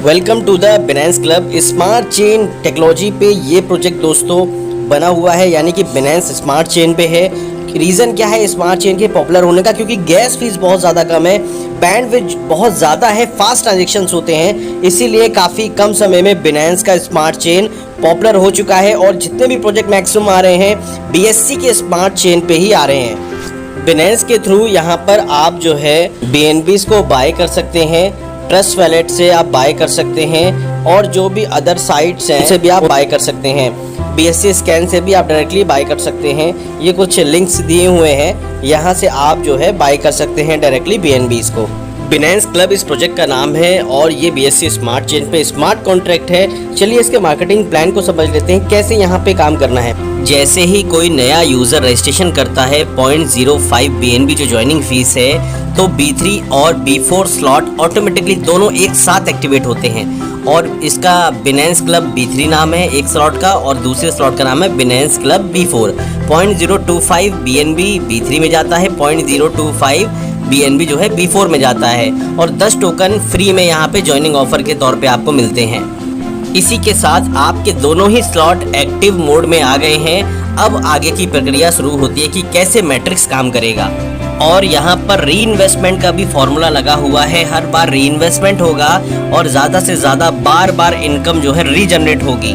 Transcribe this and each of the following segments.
Welcome to the Binance club. Smart chain technology पे ये project दोस्तों बना हुआ है, यानी कि बिनेंस स्मार्ट चेन पे है। रीज़न क्या है स्मार्ट चेन के पॉपुलर होने का? क्योंकि गैस फीस बहुत ज़्यादा कम है, बैंडविड्थ बहुत ज़्यादा है, फास्ट ट्रांजेक्शंस होते हैं, इसीलिए काफ़ी कम समय में बिनेंस का स्मार्ट चेन पॉपुलर हो चुका है। और जितने भी प्रोजेक्ट मैक्सिमम आ रहे हैं BSC के स्मार्ट चेन पे ही आ रहे हैं। बिनेंस के थ्रू यहाँ पर आप जो है BNBs को बाय कर सकते हैं, ट्रस्ट वैलेट से आप बाय कर सकते हैं, और जो भी अदर साइट्स हैं उनसे भी आप बाय कर सकते हैं। BSC स्कैन से भी आप डायरेक्टली बाय कर सकते हैं। ये कुछ लिंक्स दिए हुए हैं, यहाँ से आप जो है बाय कर सकते हैं डायरेक्टली BNBs को। बिनेंस क्लब इस प्रोजेक्ट का नाम है और ये BSC स्मार्ट चेन पे स्मार्ट कॉन्ट्रैक्ट है। चलिए इसके मार्केटिंग प्लान को समझ लेते हैं, कैसे यहाँ पे काम करना है। जैसे ही कोई नया यूज़र रजिस्ट्रेशन करता है 0.05 BNB जो ज्वाइनिंग फीस है, तो B3 और B4 स्लॉट ऑटोमेटिकली दोनों एक साथ एक्टिवेट होते हैं। और इसका बिनेंस क्लब B3 नाम है एक स्लॉट का, और दूसरे स्लॉट का नाम है Binance club B4। 0.025 BNB B3 में जाता है, 0.025 BNB जो है B4 में जाता है, और 10 टोकन फ्री में यहाँ पे ज्वाइनिंग ऑफर के तौर पे आपको मिलते हैं। इसी के साथ आपके दोनों ही स्लॉट एक्टिव मोड में आ गए हैं। अब आगे की प्रक्रिया शुरू होती है कि कैसे मैट्रिक्स काम करेगा। और यहाँ पर री इन्वेस्टमेंट का भी फॉर्मूला लगा हुआ है। हर बार री इन्वेस्टमेंट होगा और ज़्यादा से ज़्यादा बार इनकम जो है रीजनरेट होगी।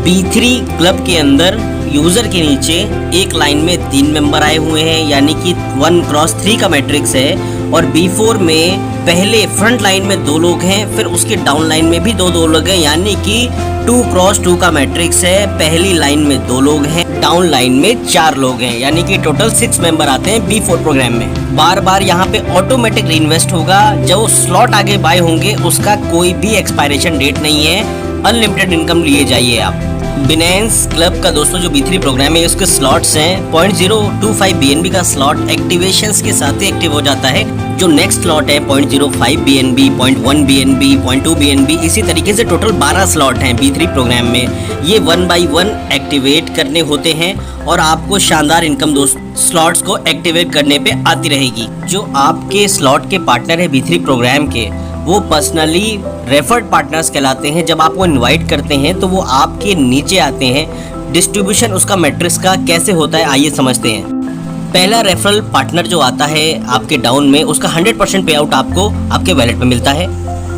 B3 क्लब के अंदर यूज़र के नीचे एक लाइन में 3 मेंबर आए हुए हैं, यानी कि 1x3 का मैट्रिक्स है। और B4 में पहले फ्रंट लाइन में 2 लोग हैं, फिर उसके डाउन लाइन में भी 2 लोग हैं, यानी कि 2x2 का मैट्रिक्स है। पहली लाइन में 2 लोग हैं, डाउन लाइन में 4 लोग हैं, यानी कि टोटल 6 मेंबर आते हैं B4 प्रोग्राम में। बार यहाँ पे ऑटोमेटिक रीइन्वेस्ट होगा। जो स्लॉट आगे बाय होंगे उसका कोई भी एक्सपायरेशन डेट नहीं है, अनलिमिटेड इनकम लिए जाइए आप। बिनेंस क्लब का दोस्तों जो B3 प्रोग्राम है उसके स्लॉट्स हैं। 0.025 BNB का स्लॉट एक्टिवेशंस के साथ ही एक्टिव हो जाता है। जो नेक्स्ट स्लॉट है 0.05 BNB, 0.1 BNB, 0.2 BNB, इसी तरीके से टोटल 12 स्लॉट हैं B3 प्रोग्राम में। ये 1 by 1 एक्टिवेट करने होते हैं और आपको शानदार इनकम दोस्त स्लॉट्स को एक्टिवेट करने पे आती रहेगी। जो आपके स्लॉट के पार्टनर है B3 प्रोग्राम के, वो पर्सनली रेफर्ड पार्टनर्स कहलाते हैं। जब आपको इनवाइट करते हैं तो वो आपके नीचे आते हैं। डिस्ट्रीब्यूशन उसका मैट्रिक्स का कैसे होता है आइए समझते हैं। पहला रेफरल पार्टनर जो आता है आपके डाउन में, उसका 100% पे आउट आपको आपके वॉलेट में मिलता है।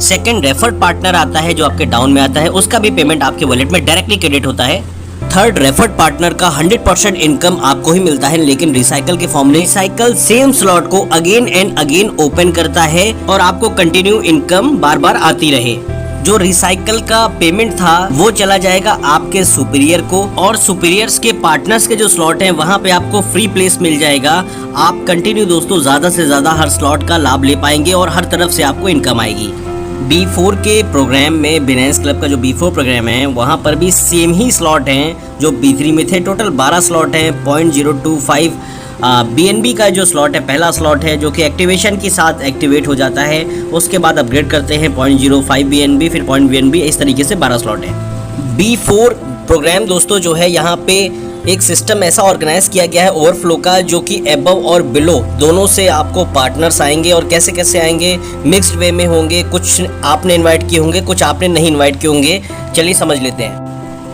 सेकंड रेफर्ड पार्टनर आता है जो आपके डाउन में आता है, उसका भी पेमेंट आपके वॉलेट में डायरेक्टली क्रेडिट होता है। थर्ड रेफर्ड पार्टनर का 100% इनकम आपको ही मिलता है, लेकिन रिसाइकल के फॉर्म में। रिसाइकल सेम स्लॉट को अगेन एंड अगेन ओपन करता है और आपको कंटिन्यू इनकम बार आती रहे। जो रिसाइकल का पेमेंट था वो चला जाएगा आपके सुपीरियर को, और सुपीरियर्स के पार्टनर्स के जो स्लॉट हैं वहां पे आपको फ्री प्लेस मिल जाएगा। आप कंटिन्यू दोस्तों ज्यादा से ज्यादा हर स्लॉट का लाभ ले पाएंगे और हर तरफ से आपको इनकम आएगी। B4 के प्रोग्राम में बिनेंस क्लब का जो B4 प्रोग्राम है वहाँ पर भी सेम ही स्लॉट हैं जो B3 में थे। टोटल 12 स्लॉट हैं। 0.025 BNB का जो स्लॉट है पहला स्लॉट है, जो कि एक्टिवेशन के साथ एक्टिवेट हो जाता है। उसके बाद अपग्रेड करते हैं 0.05 BNB, फिर 0.1 BNB, इस तरीके से 12 स्लॉट है। B4 प्रोग्राम दोस्तों जो है यहाँ पे एक सिस्टम ऐसा ऑर्गेनाइज किया गया है ओवरफ्लो का, जो कि एबव और बिलो दोनों से आपको पार्टनर्स आएंगे। और कैसे कैसे आएंगे? मिक्स्ड वे में होंगे, कुछ आपने इनवाइट किए होंगे, कुछ आपने नहीं इनवाइट किए होंगे। चलिए समझ लेते हैं।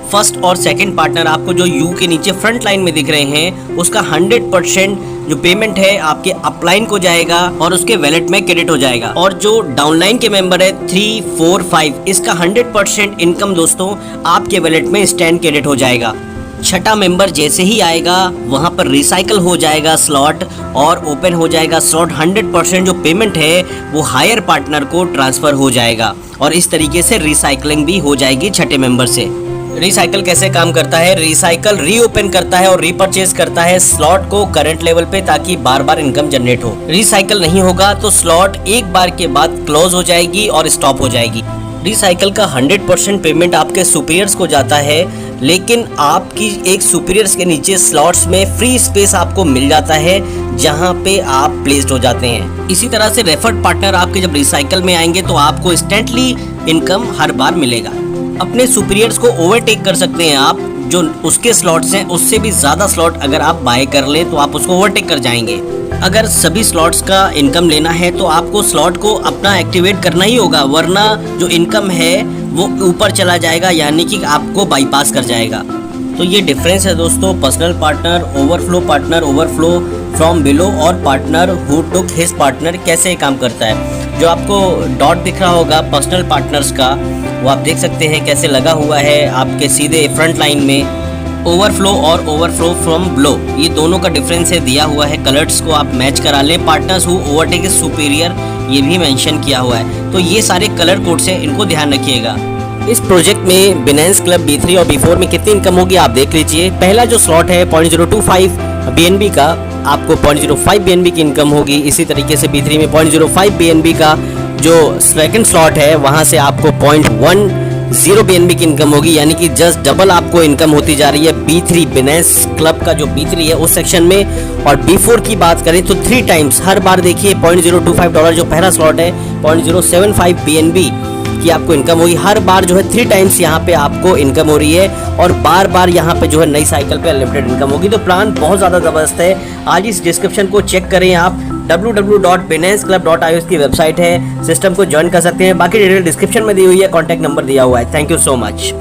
फर्स्ट और सेकंड पार्टनर आपको जो U के नीचे फ्रंट लाइन में दिख रहे हैं, उसका 100% जो पेमेंट है आपके अपलाइन को जाएगा और उसके वैलेट में क्रेडिट हो जाएगा। और जो डाउनलाइन के मेंबर है 3, 4, 5, इसका 100% इनकम दोस्तों आपके वैलेट में इंस्टेंट क्रेडिट हो जाएगा। छठा मेंबर जैसे ही आएगा वहां पर रिसाइकल हो जाएगा स्लॉट और ओपन हो जाएगा स्लॉट। 100% जो पेमेंट है वो हायर पार्टनर को ट्रांसफर हो जाएगा, और इस तरीके से रिसाइकलिंग भी हो जाएगी छठे मेंबर से। रिसाइकल कैसे काम करता है? रिसाइकल रीओपन करता है और रीपरचेज करता है स्लॉट को करंट लेवल पे, ताकि बार इनकम जनरेट हो। रिसाइकल नहीं होगा तो स्लॉट एक बार के बाद क्लोज हो जाएगी और स्टॉप हो जाएगी। रिसाइकल का 100% पेमेंट आपके सुपीरियर्स को जाता है, लेकिन आपकी एक सुपीरियर्स के नीचे स्लॉट्स में फ्री स्पेस आपको मिल जाता है, जहां पे आप प्लेस्ड हो जाते हैं। इसी तरह से रेफर्ड पार्टनर आपके जब रिसाइकल में आएंगे तो आपको इंस्टेंटली इनकम हर बार मिलेगा। अपने सुपीरियर्स को ओवरटेक कर सकते हैं आप, जो उसके स्लॉट्स हैं उससे भी ज़्यादा स्लॉट अगर आप बाय कर लें तो आप उसको ओवरटेक कर जाएंगे। अगर सभी स्लॉट्स का इनकम लेना है तो आपको स्लॉट को अपना एक्टिवेट करना ही होगा, वरना जो इनकम है वो ऊपर चला जाएगा, यानी कि आपको बाईपास कर जाएगा। तो ये डिफरेंस है दोस्तों, personal partner, partner, overflow from below और partner who took his partner कैसे काम करता है। जो आपको डॉट दिख रहा होगा पर्सनल पार्टनर्स का, वो आप देख सकते हैं कैसे लगा हुआ है आपके सीधे फ्रंट लाइन में। ओवरफ्लो और ओवरफ्लो फ्रॉम बिलो, ये दोनों का डिफरेंस है दिया हुआ है, कलर्स को आप मैच करा लें। Partners who overtake is superior, ये भी मेंशन किया हुआ है। तो ये सारे कलर कोड्स हैं, इनको ध्यान रखिएगा। इस प्रोजेक्ट में बिनेंस क्लब B3 और B4 में कितनी इनकम होगी आप देख लीजिए। पहला जो स्लॉट है 0.025 BNB का, आपको 0.05 BNB की इनकम होगी। इसी तरीके से B3 में 0.05 BNB का जो सेकंड स्लॉट है वहां से आपको 0.10 BNB की इनकम होगी, यानी कि जस्ट डबल आपको इनकम होती जा रही है B3 बिनेंस क्लब का जो B3 है उस सेक्शन में। और B4 की बात करें तो 3 टाइम्स हर बार देखिए $0.025 जो पहला स्लॉट है 0.075 BNB की आपको इनकम होगी। हर बार जो है 3 टाइम्स यहाँ पे आपको इनकम हो रही है और बार बार यहाँ पे जो है नई साइकिल पे अनलिमिटेड इनकम होगी। तो प्लान बहुत ज़्यादा ज़बरदस्त है। आज इस डिस्क्रिप्शन को चेक करें आप, www.binanceclub.io की वेबसाइट है, सिस्टम को ज्वाइन कर सकते हैं। बाकी डिटेल डिस्क्रिप्शन में दी हुई है, कॉन्टैक्ट नंबर दिया हुआ है। Thank you so much.